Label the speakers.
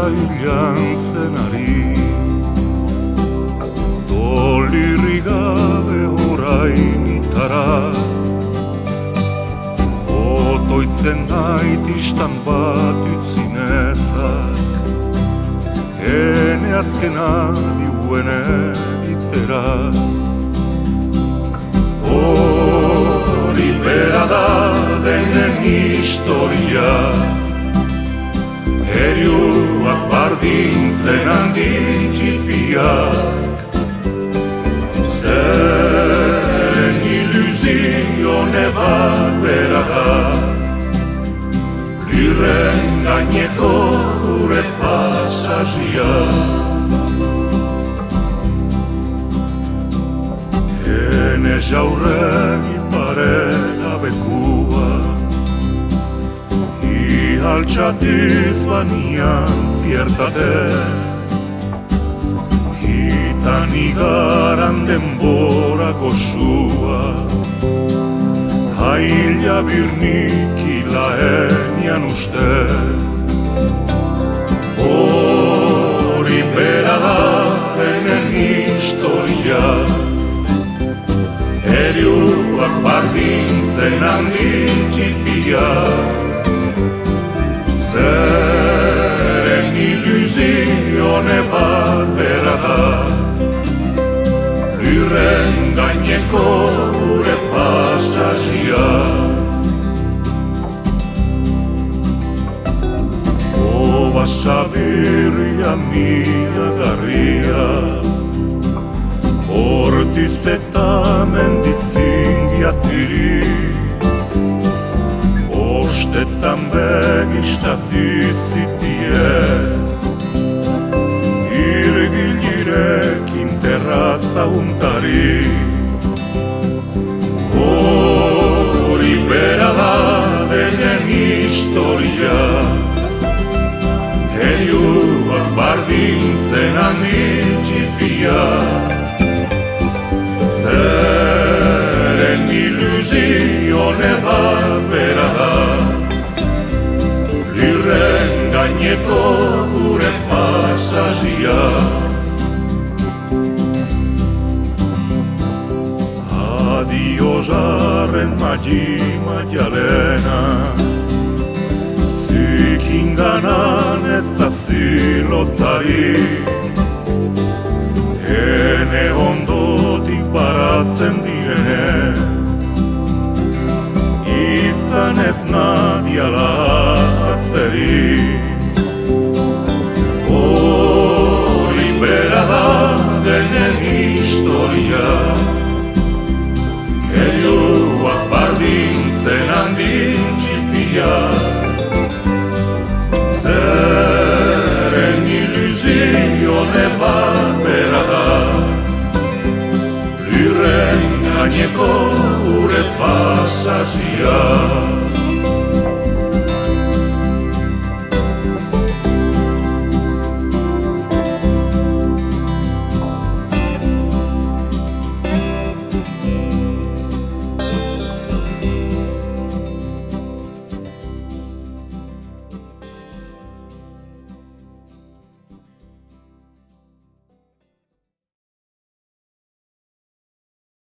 Speaker 1: uztailan zenari. Dolirri gabe orain itara, otoitzen nait istan bat utzinezak, ene azkena diuen eritera. Hori bera da denen historia, heriuak bardintzen handi txipiak. Zen ilusione bat bera da, lirren gaineko gure pasazia. Ene jaurregi paregabekua, altxatiz banian ziertate, hitan igaran denbora goxua, haila birnik ilaenian uste. Hori bera da enen historia, heriuak bardintzen handin txipiak. Zeren ilusione bat bera da, lirren gaineko gure pasazia. Oba sabirria mia garria, hortiz eta mendizingiatiri, ostetan begistatizitie, irgilirekin terraza untari. Hori bera da denen historia, heriuak bardintzen handin txipiak. Zeren ilusione bat bera da, lirren gaineko gure pasazia. Adio jarren maialena, zikinganan ez da zilotari, ene ondotik baratzen direnez, izan ez nadiala atzeri. Hori bera da denen historia, heriuak bardintzen handin txipiak. Zeren ilusione bat bera da, lirren gaineko gure pasazia.